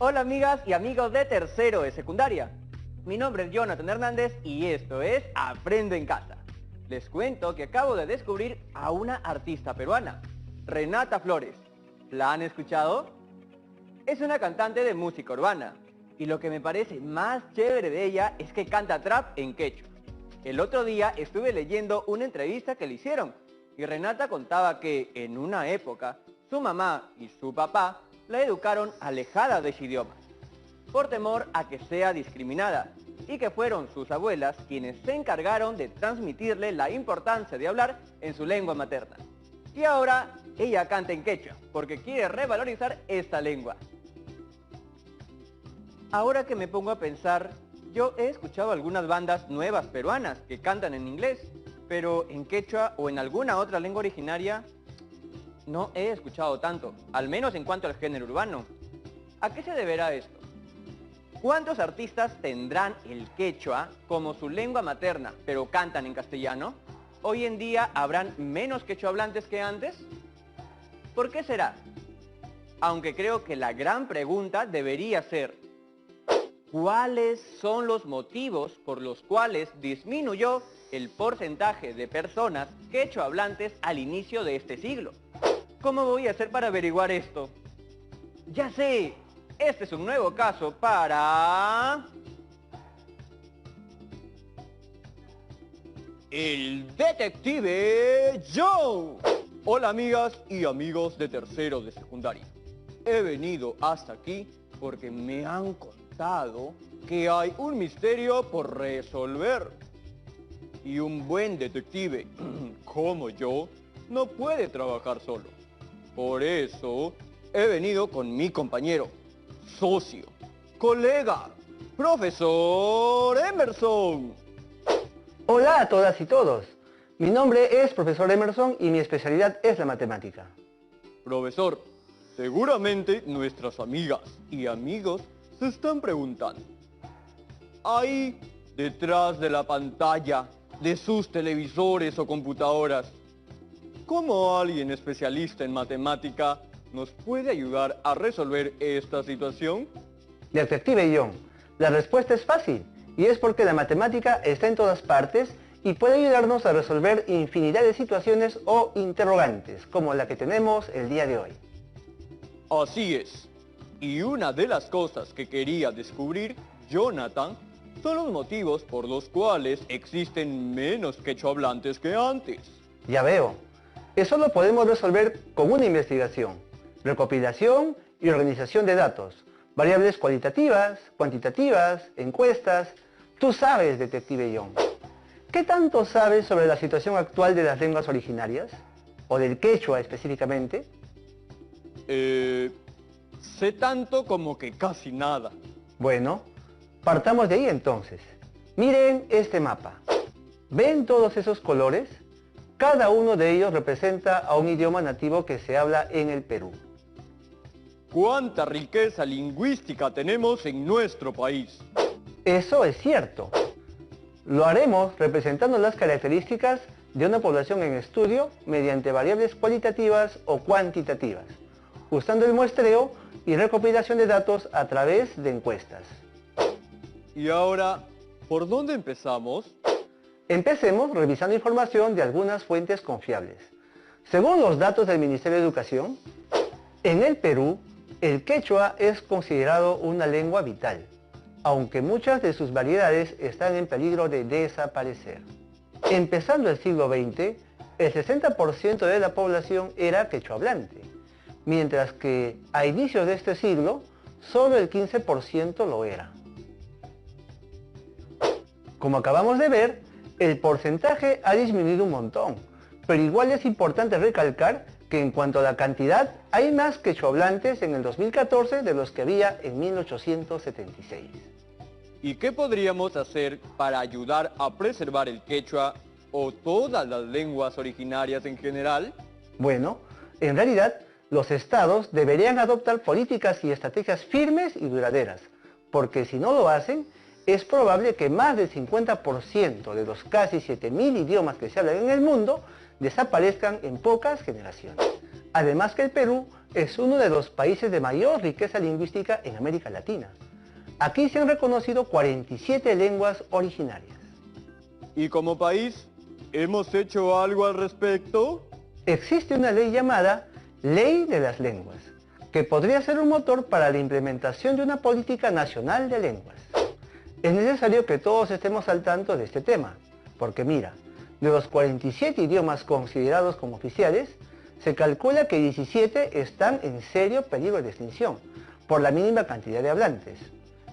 Hola amigas y amigos de tercero de secundaria. Mi nombre es Jonathan Hernández y esto es Aprendo en Casa. Les cuento que acabo de descubrir a una artista peruana, Renata Flores. ¿La han escuchado? Es una cantante de música urbana y lo que me parece más chévere de ella es que canta trap en quechua. El otro día estuve leyendo una entrevista que le hicieron y Renata contaba que en una época su mamá y su papá la educaron alejada de ese idioma, por temor a que sea discriminada, y que fueron sus abuelas quienes se encargaron de transmitirle la importancia de hablar en su lengua materna. Y ahora ella canta en quechua, porque quiere revalorizar esta lengua. Ahora que me pongo a pensar, yo he escuchado algunas bandas nuevas peruanas que cantan en inglés, pero en quechua o en alguna otra lengua originaria no he escuchado tanto, al menos en cuanto al género urbano. ¿A qué se deberá esto? ¿Cuántos artistas tendrán el quechua como su lengua materna, pero cantan en castellano? ¿Hoy en día habrán menos quechohablantes que antes? ¿Por qué será? Aunque creo que la gran pregunta debería ser, ¿cuáles son los motivos por los cuales disminuyó el porcentaje de personas quechohablantes al inicio de este siglo? ¿Cómo voy a hacer para averiguar esto? ¡Ya sé! Este es un nuevo caso para... ¡El Detective Joe! Hola amigas y amigos de tercero de secundaria. He venido hasta aquí porque me han contado que hay un misterio por resolver. Y un buen detective, como yo, no puede trabajar solo. Por eso he venido con mi compañero, socio, colega, profesor Emerson. Hola a todas y todos. Mi nombre es profesor Emerson y mi especialidad es la matemática. Profesor, seguramente nuestras amigas y amigos se están preguntando, ahí detrás de la pantalla de sus televisores o computadoras, ¿cómo alguien especialista en matemática nos puede ayudar a resolver esta situación? Detective John, la respuesta es fácil y es porque la matemática está en todas partes y puede ayudarnos a resolver infinidad de situaciones o interrogantes como la que tenemos el día de hoy. Así es. Y una de las cosas que quería descubrir Jonathan son los motivos por los cuales existen menos quechohablantes que antes. Ya veo. Eso lo podemos resolver con una investigación, recopilación y organización de datos, variables cualitativas, cuantitativas, encuestas. Tú sabes, detective John. ¿Qué tanto sabes sobre la situación actual de las lenguas originarias? ¿O del quechua específicamente? Sé tanto como que casi nada. Bueno, partamos de ahí entonces. Miren este mapa. ¿Ven todos esos colores? Cada uno de ellos representa a un idioma nativo que se habla en el Perú. ¿Cuánta riqueza lingüística tenemos en nuestro país? Eso es cierto. Lo haremos representando las características de una población en estudio mediante variables cualitativas o cuantitativas, usando el muestreo y recopilación de datos a través de encuestas. Y ahora, ¿por dónde empezamos? Empecemos revisando información de algunas fuentes confiables. Según los datos del Ministerio de Educación, en el Perú, el quechua es considerado una lengua vital, aunque muchas de sus variedades están en peligro de desaparecer. Empezando el siglo XX, el 60% de la población era quechohablante, mientras que a inicios de este siglo, solo el 15% lo era. Como acabamos de ver, el porcentaje ha disminuido un montón, pero igual es importante recalcar que en cuanto a la cantidad, hay más quechohablantes en el 2014 de los que había en 1876. ¿Y qué podríamos hacer para ayudar a preservar el quechua o todas las lenguas originarias en general? Bueno, en realidad, los estados deberían adoptar políticas y estrategias firmes y duraderas, porque si no lo hacen, es probable que más del 50% de los casi 7.000 idiomas que se hablan en el mundo desaparezcan en pocas generaciones. Además que el Perú es uno de los países de mayor riqueza lingüística en América Latina. Aquí se han reconocido 47 lenguas originarias. ¿Y como país, hemos hecho algo al respecto? Existe una ley llamada Ley de las Lenguas, que podría ser un motor para la implementación de una política nacional de lenguas. Es necesario que todos estemos al tanto de este tema, porque mira, de los 47 idiomas considerados como oficiales, se calcula que 17 están en serio peligro de extinción, por la mínima cantidad de hablantes.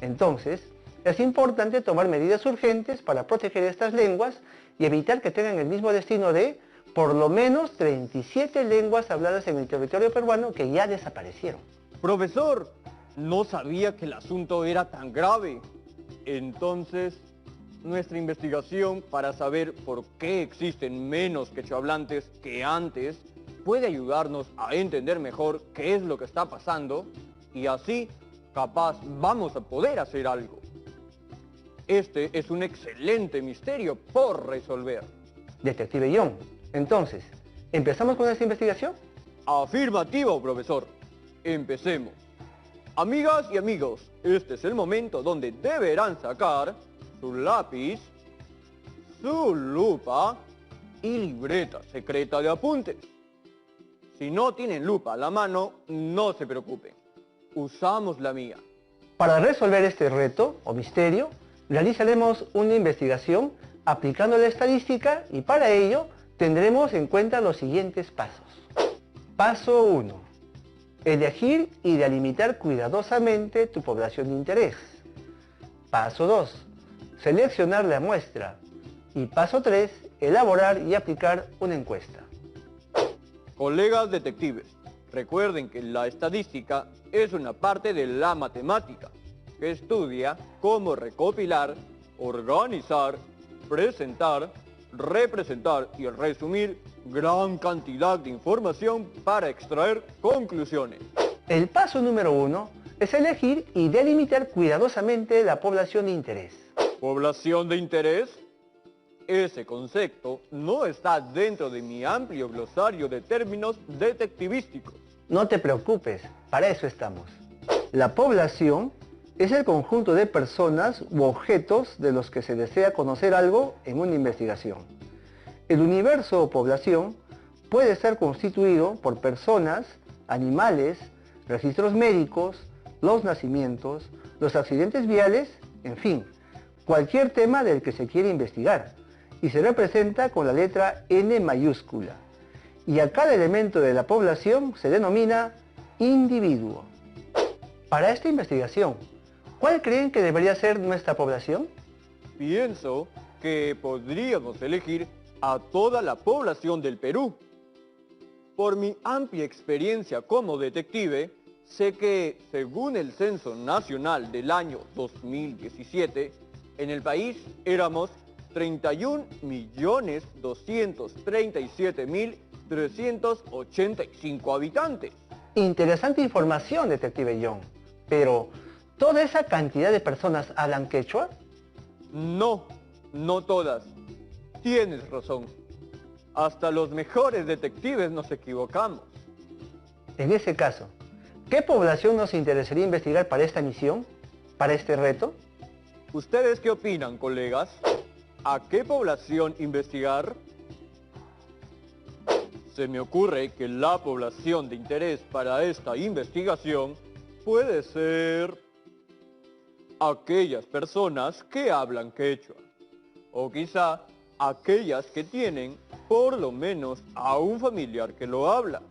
Entonces, es importante tomar medidas urgentes para proteger estas lenguas y evitar que tengan el mismo destino de, por lo menos, 37 lenguas habladas en el territorio peruano que ya desaparecieron. Profesor, no sabía que el asunto era tan grave. Entonces, nuestra investigación para saber por qué existen menos quechohablantes que antes puede ayudarnos a entender mejor qué es lo que está pasando y así, capaz, vamos a poder hacer algo. Este es un excelente misterio por resolver. Detective John, entonces, ¿empezamos con esta investigación? Afirmativo, profesor. Empecemos. Amigas y amigos, este es el momento donde deberán sacar su lápiz, su lupa y libreta secreta de apuntes. Si no tienen lupa a la mano, no se preocupen. Usamos la mía. Para resolver este reto o misterio, realizaremos una investigación aplicando la estadística y para ello tendremos en cuenta los siguientes pasos. Paso 1. Elegir y delimitar cuidadosamente tu población de interés. Paso 2. Seleccionar la muestra. Y paso 3. Elaborar y aplicar una encuesta. Colegas detectives, recuerden que la estadística es una parte de la matemática, que estudia cómo recopilar, organizar, presentar, representar y resumir gran cantidad de información para extraer conclusiones. El paso número 1 es elegir y delimitar cuidadosamente la población de interés. ¿Población de interés? Ese concepto no está dentro de mi amplio glosario de términos detectivísticos. No te preocupes, para eso estamos. La población es el conjunto de personas u objetos de los que se desea conocer algo en una investigación. El universo o población puede estar constituido por personas, animales, registros médicos, los nacimientos, los accidentes viales, en fin, cualquier tema del que se quiere investigar, y se representa con la letra N mayúscula. Y a cada elemento de la población se denomina individuo. Para esta investigación, ¿cuál creen que debería ser nuestra población? Pienso que podríamos elegir a toda la población del Perú. Por mi amplia experiencia como detective, sé que, según el Censo Nacional del año 2017, en el país éramos 31.237.385 habitantes. Interesante información, detective John. Pero, ¿toda esa cantidad de personas hablan quechua? No, no todas. Tienes razón. Hasta los mejores detectives nos equivocamos. En ese caso, ¿qué población nos interesaría investigar para esta misión? ¿Para este reto? ¿Ustedes qué opinan, colegas? ¿A qué población investigar? Se me ocurre que la población de interés para esta investigación puede ser aquellas personas que hablan quechua, o quizá aquellas que tienen por lo menos a un familiar que lo habla.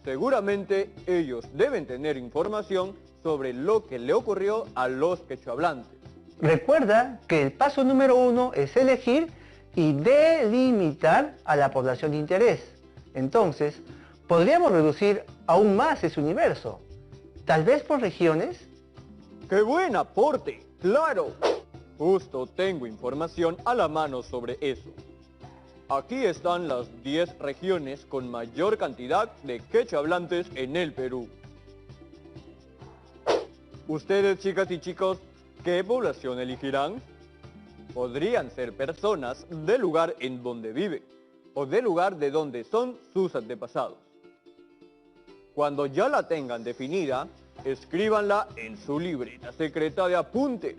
Seguramente ellos deben tener información sobre lo que le ocurrió a los quechohablantes. Recuerda que el paso número 1 es elegir y delimitar a la población de interés. Entonces, podríamos reducir aún más ese universo. Tal vez por regiones. ¡Qué buen aporte! ¡Claro! Justo tengo información a la mano sobre eso. Aquí están las 10 regiones con mayor cantidad de quechohablantes en el Perú. Ustedes, chicas y chicos, ¿qué población elegirán? Podrían ser personas del lugar en donde viven o del lugar de donde son sus antepasados. Cuando ya la tengan definida, escríbanla en su libreta secreta de apuntes.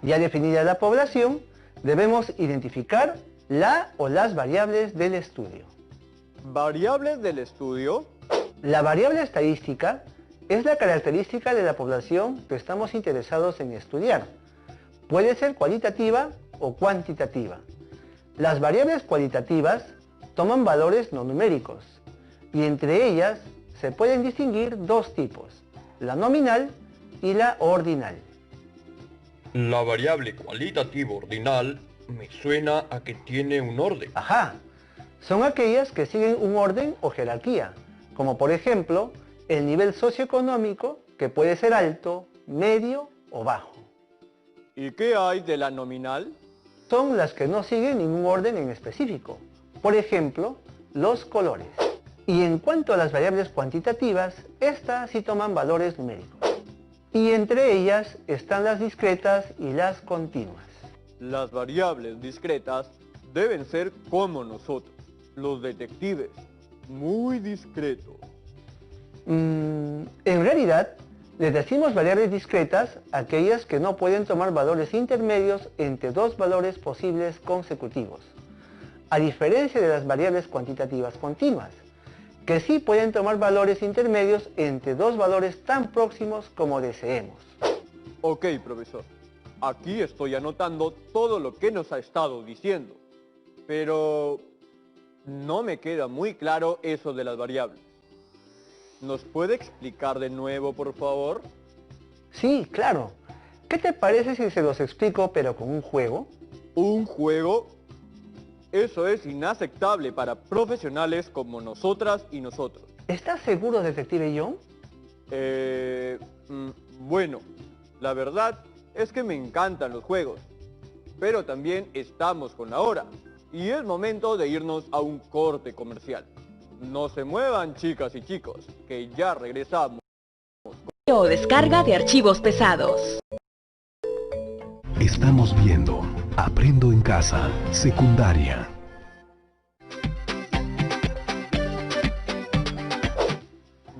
Ya definida la población, debemos identificar la o las variables del estudio. ¿Variables del estudio? La variable estadística es la característica de la población que estamos interesados en estudiar. Puede ser cualitativa o cuantitativa. Las variables cualitativas toman valores no numéricos y entre ellas se pueden distinguir dos tipos, la nominal y la ordinal. La variable cualitativa ordinal me suena a que tiene un orden. Ajá, son aquellas que siguen un orden o jerarquía, como por ejemplo el nivel socioeconómico, que puede ser alto, medio o bajo. ¿Y qué hay de la nominal? Son las que no siguen ningún orden en específico, por ejemplo, los colores. Y en cuanto a las variables cuantitativas, estas sí toman valores numéricos. Y entre ellas están las discretas y las continuas. Las variables discretas deben ser como nosotros, los detectives, muy discretos. En realidad, les decimos variables discretas a aquellas que no pueden tomar valores intermedios entre dos valores posibles consecutivos, a diferencia de las variables cuantitativas continuas, que sí pueden tomar valores intermedios entre dos valores tan próximos como deseemos. Ok, profesor. Aquí estoy anotando todo lo que nos ha estado diciendo. Pero no me queda muy claro eso de las variables. ¿Nos puede explicar de nuevo, por favor? Sí, claro. ¿Qué te parece si se los explico pero con un juego? ¿Un juego? Eso es inaceptable para profesionales como nosotras y nosotros. ¿Estás seguro, detective John? Bueno, la verdad es que me encantan los juegos, pero también estamos con la hora y es momento de irnos a un corte comercial. No se muevan, chicas y chicos, que ya regresamos. O descarga de archivos pesados. Estamos viendo Aprendo en Casa, secundaria.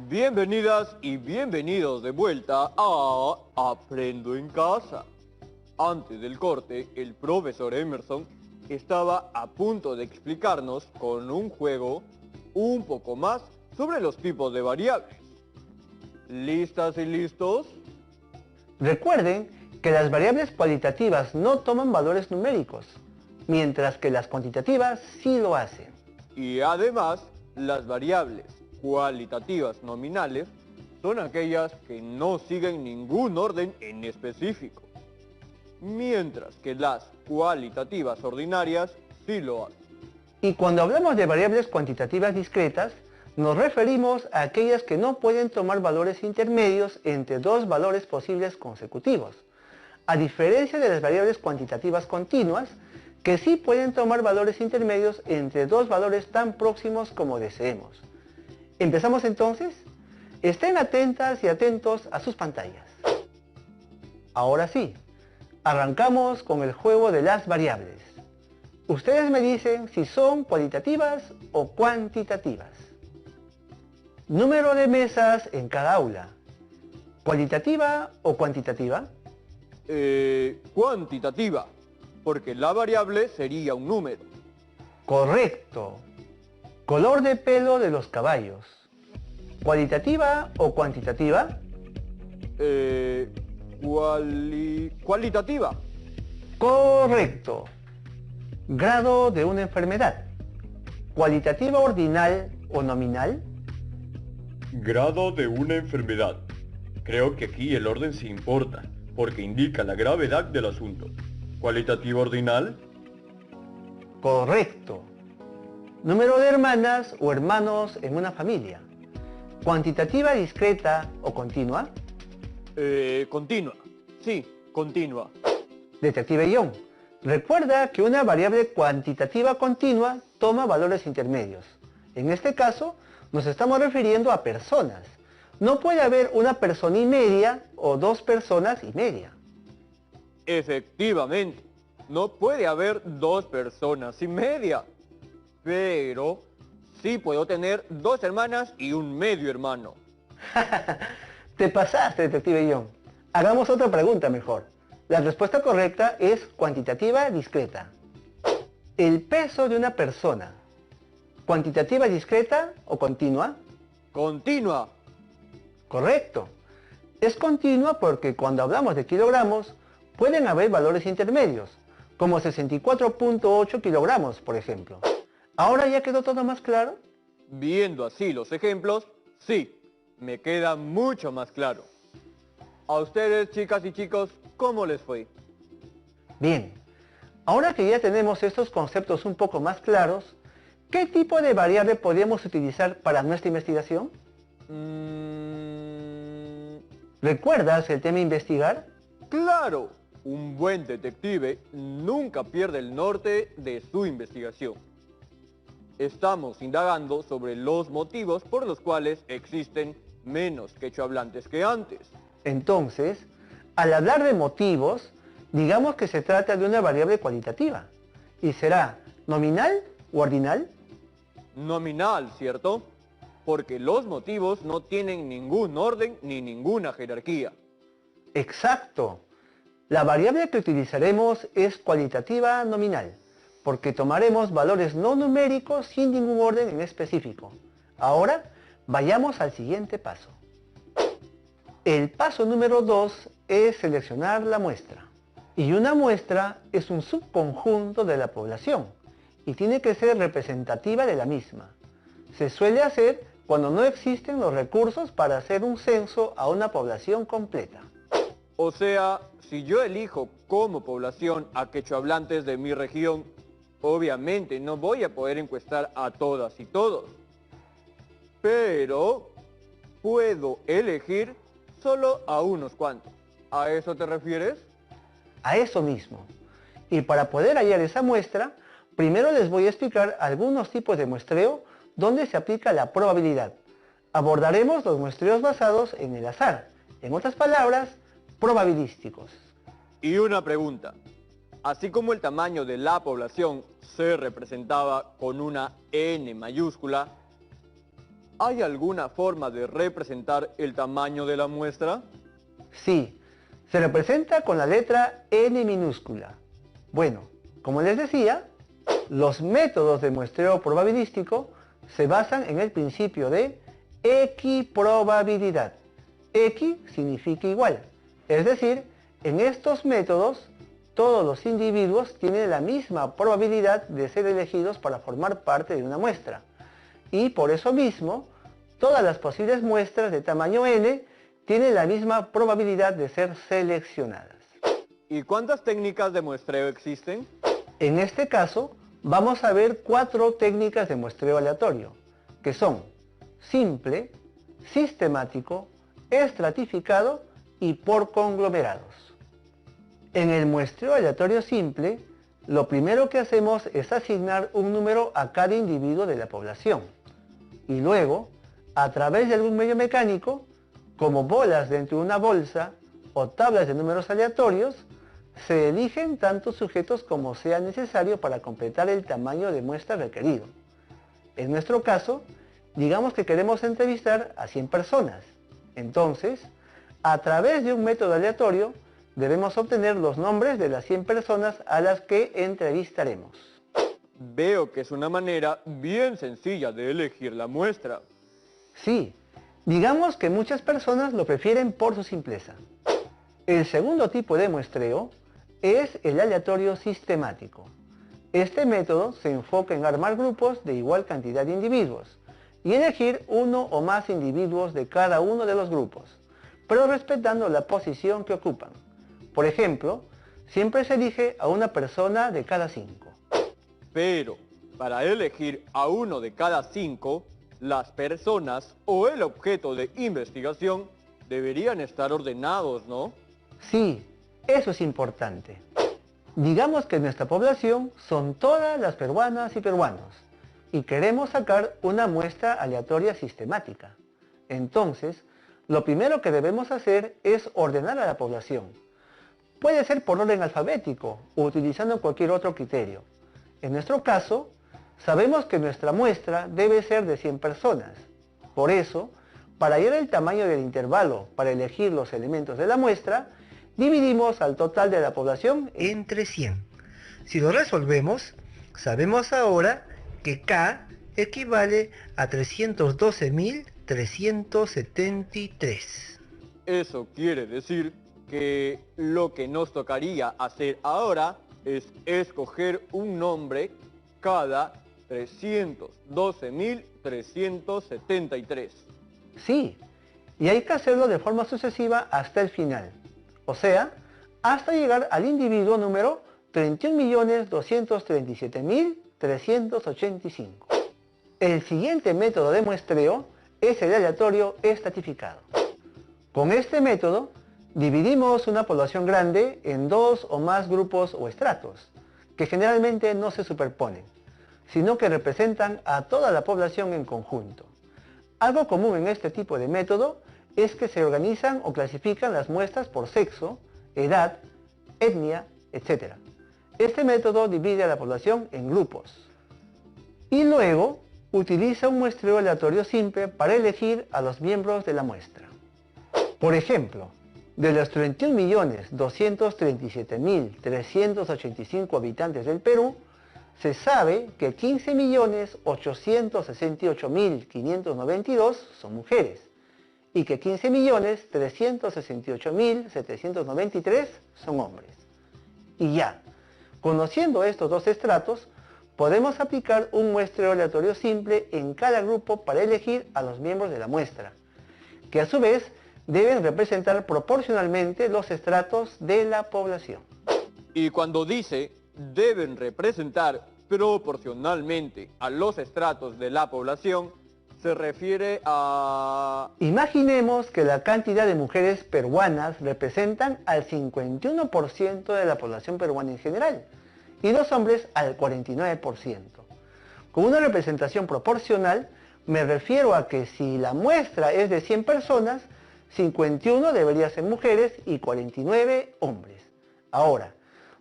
Bienvenidas y bienvenidos de vuelta a Aprendo en Casa. Antes del corte, el profesor Emerson estaba a punto de explicarnos con un juego un poco más sobre los tipos de variables. ¿Listas y listos? Recuerden que las variables cualitativas no toman valores numéricos, mientras que las cuantitativas sí lo hacen. Y además, las variables cualitativas nominales son aquellas que no siguen ningún orden en específico, mientras que las cualitativas ordinarias sí lo hacen. Y cuando hablamos de variables cuantitativas discretas, nos referimos a aquellas que no pueden tomar valores intermedios entre dos valores posibles consecutivos, a diferencia de las variables cuantitativas continuas, que sí pueden tomar valores intermedios entre dos valores tan próximos como deseemos. ¿Empezamos entonces? Estén atentas y atentos a sus pantallas. Ahora sí, arrancamos con el juego de las variables. Ustedes me dicen si son cualitativas o cuantitativas. Número de mesas en cada aula. ¿Cualitativa o cuantitativa? Cuantitativa, porque la variable sería un número. Correcto. Color de pelo de los caballos. ¿Cualitativa o cuantitativa? Cualitativa. Correcto. Grado de una enfermedad. ¿Cualitativa ordinal o nominal? Grado de una enfermedad. Creo que aquí el orden sí importa, porque indica la gravedad del asunto. ¿Cualitativa ordinal? Correcto. Número de hermanas o hermanos en una familia. ¿Cuantitativa discreta o continua? Continua. Sí, continua. Detective Young, recuerda que una variable cuantitativa continua toma valores intermedios. En este caso, nos estamos refiriendo a personas. No puede haber una persona y media o dos personas y media. Efectivamente, no puede haber dos personas y media. Pero sí puedo tener dos hermanas y un medio hermano. Te pasaste, detective John. Hagamos otra pregunta mejor. La respuesta correcta es cuantitativa discreta. El peso de una persona, ¿cuantitativa discreta o continua? Continua. Correcto. Es continua porque cuando hablamos de kilogramos, pueden haber valores intermedios, como 64.8 kilogramos, por ejemplo. ¿Ahora ya quedó todo más claro? Viendo así los ejemplos, sí, me queda mucho más claro. A ustedes, chicas y chicos, ¿cómo les fue? Bien. Ahora que ya tenemos estos conceptos un poco más claros, ¿qué tipo de variable podríamos utilizar para nuestra investigación? ¿Recuerdas el tema a investigar? ¡Claro! Un buen detective nunca pierde el norte de su investigación. Estamos indagando sobre los motivos por los cuales existen menos quechohablantes que antes. Entonces, al hablar de motivos, digamos que se trata de una variable cualitativa. ¿Y será nominal o ordinal? Nominal, ¿cierto? Porque los motivos no tienen ningún orden ni ninguna jerarquía. Exacto. La variable que utilizaremos es cualitativa nominal, porque tomaremos valores no numéricos sin ningún orden en específico. Ahora, vayamos al siguiente paso. El paso número 2 es seleccionar la muestra. Y una muestra es un subconjunto de la población y tiene que ser representativa de la misma. Se suele hacer cuando no existen los recursos para hacer un censo a una población completa. O sea, si yo elijo como población a quechohablantes de mi región, obviamente no voy a poder encuestar a todas y todos. Pero puedo elegir solo a unos cuantos. ¿A eso te refieres? A eso mismo. Y para poder hallar esa muestra, primero les voy a explicar algunos tipos de muestreo donde se aplica la probabilidad. Abordaremos los muestreos basados en el azar, en otras palabras, probabilísticos. Y una pregunta. Así como el tamaño de la población se representaba con una N mayúscula, ¿hay alguna forma de representar el tamaño de la muestra? Sí, se representa con la letra N minúscula. Bueno, como les decía, los métodos de muestreo probabilístico se basan en el principio de equiprobabilidad. Equi significa igual, es decir, en estos métodos todos los individuos tienen la misma probabilidad de ser elegidos para formar parte de una muestra. Y por eso mismo, todas las posibles muestras de tamaño n tienen la misma probabilidad de ser seleccionadas. ¿Y cuántas técnicas de muestreo existen? En este caso, vamos a ver 4 técnicas de muestreo aleatorio, que son simple, sistemático, estratificado y por conglomerados. En el muestreo aleatorio simple, lo primero que hacemos es asignar un número a cada individuo de la población. Y luego, a través de algún medio mecánico, como bolas dentro de una bolsa o tablas de números aleatorios, se eligen tantos sujetos como sea necesario para completar el tamaño de muestra requerido. En nuestro caso, digamos que queremos entrevistar a 100 personas. Entonces, a través de un método aleatorio, debemos obtener los nombres de las 100 personas a las que entrevistaremos. Veo que es una manera bien sencilla de elegir la muestra. Sí, digamos que muchas personas lo prefieren por su simpleza. El segundo tipo de muestreo es el aleatorio sistemático. Este método se enfoca en armar grupos de igual cantidad de individuos y elegir uno o más individuos de cada uno de los grupos, pero respetando la posición que ocupan. Por ejemplo, siempre se elige a una persona de cada 5. Pero, para elegir a uno de cada 5, las personas o el objeto de investigación deberían estar ordenados, ¿no? Sí, eso es importante. Digamos que nuestra población son todas las peruanas y peruanos y queremos sacar una muestra aleatoria sistemática. Entonces, lo primero que debemos hacer es ordenar a la población. Puede ser por orden alfabético o utilizando cualquier otro criterio. En nuestro caso, sabemos que nuestra muestra debe ser de 100 personas. Por eso, para hallar el tamaño del intervalo para elegir los elementos de la muestra, dividimos al total de la población entre 100. Si lo resolvemos, sabemos ahora que K equivale a 312.373. Eso quiere decir que lo que nos tocaría hacer ahora es escoger un nombre cada 312.373. Sí, y hay que hacerlo de forma sucesiva hasta el final, o sea, hasta llegar al individuo número 31.237.385. El siguiente método de muestreo es el aleatorio estratificado. Con este método, dividimos una población grande en dos o más grupos o estratos, que generalmente no se superponen, sino que representan a toda la población en conjunto. Algo común en este tipo de método es que se organizan o clasifican las muestras por sexo, edad, etnia, etc. Este método divide a la población en grupos. Y luego utiliza un muestreo aleatorio simple para elegir a los miembros de la muestra. Por ejemplo, de los 31.237.385 habitantes del Perú, se sabe que 15.868.592 son mujeres y que 15.368.793 son hombres. Y ya, conociendo estos dos estratos, podemos aplicar un muestreo aleatorio simple en cada grupo para elegir a los miembros de la muestra, que a su vez deben representar proporcionalmente los estratos de la población. Y cuando dice deben representar proporcionalmente a los estratos de la población, se refiere a... Imaginemos que la cantidad de mujeres peruanas representan al 51% de la población peruana en general y los hombres al 49%. Con una representación proporcional me refiero a que si la muestra es de 100 personas, 51 debería ser mujeres y 49 hombres. Ahora,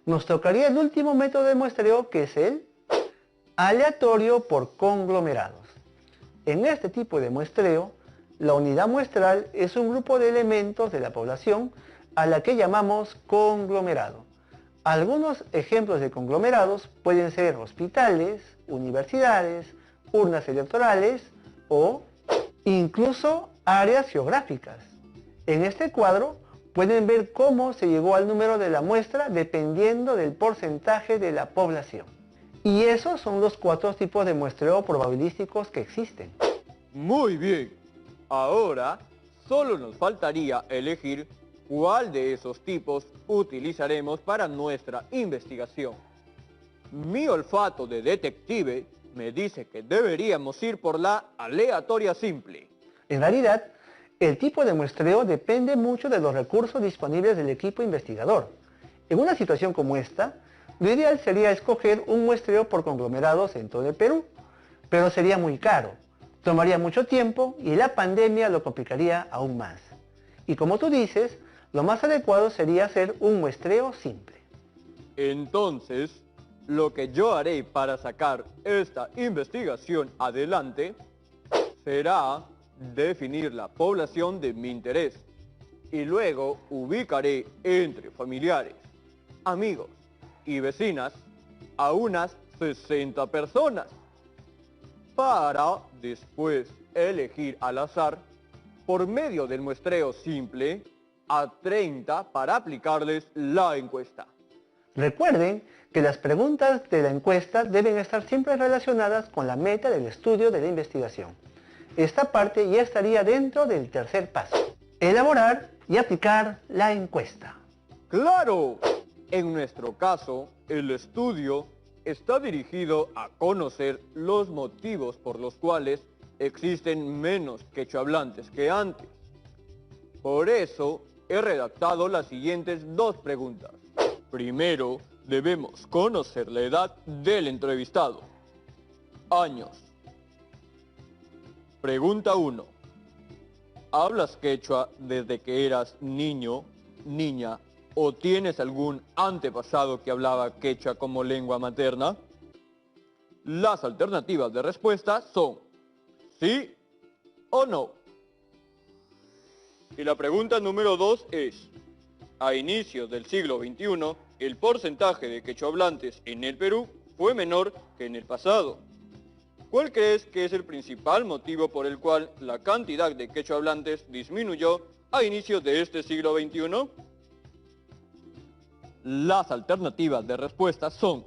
nos tocaría el último método de muestreo, que es el aleatorio por conglomerados. En este tipo de muestreo, la unidad muestral es un grupo de elementos de la población a la que llamamos conglomerado. Algunos ejemplos de conglomerados pueden ser hospitales, universidades, urnas electorales o incluso áreas geográficas. En este cuadro pueden ver cómo se llegó al número de la muestra dependiendo del porcentaje de la población. Y esos son los 4 tipos de muestreo probabilísticos que existen. Muy bien. Ahora, solo nos faltaría elegir cuál de esos tipos utilizaremos para nuestra investigación. Mi olfato de detective me dice que deberíamos ir por la aleatoria simple. En realidad, el tipo de muestreo depende mucho de los recursos disponibles del equipo investigador. En una situación como esta, lo ideal sería escoger un muestreo por conglomerados en todo el Perú, pero sería muy caro, tomaría mucho tiempo y la pandemia lo complicaría aún más. Y como tú dices, lo más adecuado sería hacer un muestreo simple. Entonces, lo que yo haré para sacar esta investigación adelante será definir la población de mi interés y luego ubicaré entre familiares, amigos y vecinas a unas 60 personas para después elegir al azar por medio del muestreo simple a 30 para aplicarles la encuesta. Recuerden que las preguntas de la encuesta deben estar siempre relacionadas con la meta del estudio de la investigación. Esta parte ya estaría dentro del tercer paso: elaborar y aplicar la encuesta. ¡Claro! En nuestro caso, el estudio está dirigido a conocer los motivos por los cuales existen menos quechohablantes que antes. Por eso, he redactado las siguientes 2 preguntas. Primero, debemos conocer la edad del entrevistado. Años. Pregunta 1. ¿Hablas quechua desde que eras niño, niña, o tienes algún antepasado que hablaba quechua como lengua materna? Las alternativas de respuesta son sí o no. Y la pregunta número 2 es, a inicios del siglo XXI, el porcentaje de quechohablantes en el Perú fue menor que en el pasado. ¿Cuál crees que es el principal motivo por el cual la cantidad de quechohablantes disminuyó a inicios de este siglo XXI? Las alternativas de respuesta son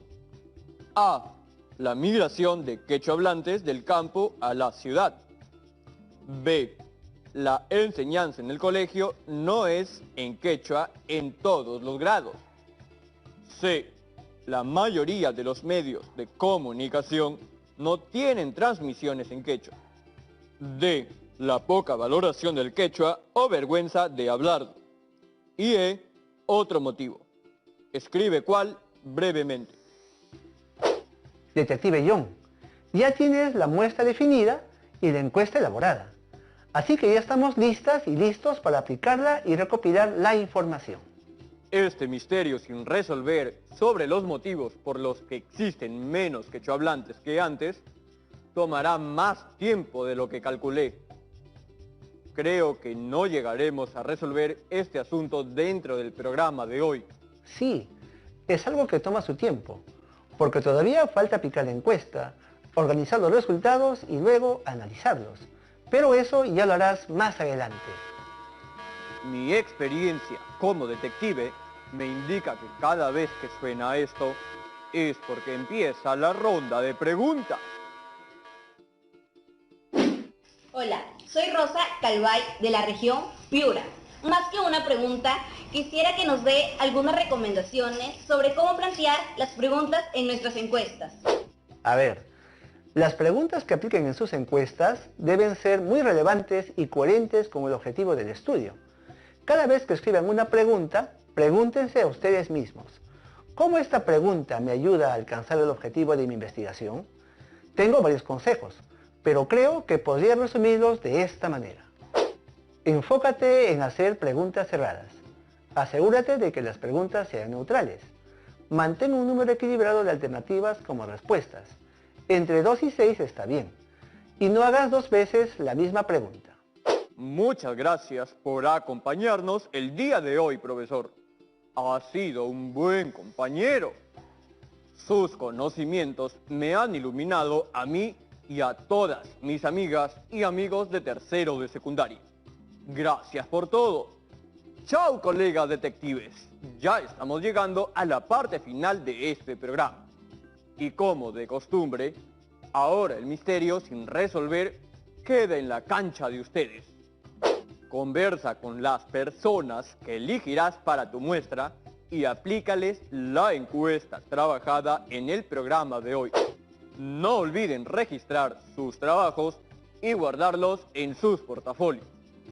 A. La migración de quechohablantes del campo a la ciudad. B. La enseñanza en el colegio no es en quechua en todos los grados. C. La mayoría de los medios de comunicación no tienen transmisiones en quechua. D. La poca valoración del quechua o vergüenza de hablarlo. Y E. Otro motivo. Escribe cuál brevemente. Detective John, ya tienes la muestra definida y la encuesta elaborada. Así que ya estamos listas y listos para aplicarla y recopilar la información. Este misterio sin resolver sobre los motivos por los que existen menos quechohablantes que antes tomará más tiempo de lo que calculé. Creo que no llegaremos a resolver este asunto dentro del programa de hoy. Sí, es algo que toma su tiempo, porque todavía falta aplicar la encuesta, organizar los resultados y luego analizarlos. Pero eso ya lo harás más adelante. Mi experiencia como detective me indica que cada vez que suena esto es porque empieza la ronda de preguntas. Hola, soy Rosa Calvay de la región Piura. Más que una pregunta, quisiera que nos dé algunas recomendaciones sobre cómo plantear las preguntas en nuestras encuestas. A ver, las preguntas que apliquen en sus encuestas deben ser muy relevantes y coherentes con el objetivo del estudio. Cada vez que escriban una pregunta, pregúntense a ustedes mismos, ¿cómo esta pregunta me ayuda a alcanzar el objetivo de mi investigación? Tengo varios consejos, pero creo que podría resumirlos de esta manera. Enfócate en hacer preguntas cerradas. Asegúrate de que las preguntas sean neutrales. Mantén un número equilibrado de alternativas como respuestas. Entre 2 y 6 está bien. Y no hagas 2 veces la misma pregunta. Muchas gracias por acompañarnos el día de hoy, profesor. Ha sido un buen compañero. Sus conocimientos me han iluminado a mí y a todas mis amigas y amigos de tercero de secundaria. Gracias por todo. Chao, colegas detectives. Ya estamos llegando a la parte final de este programa. Y como de costumbre, ahora el misterio sin resolver queda en la cancha de ustedes. Conversa con las personas que elegirás para tu muestra y aplícales la encuesta trabajada en el programa de hoy. No olviden registrar sus trabajos y guardarlos en sus portafolios.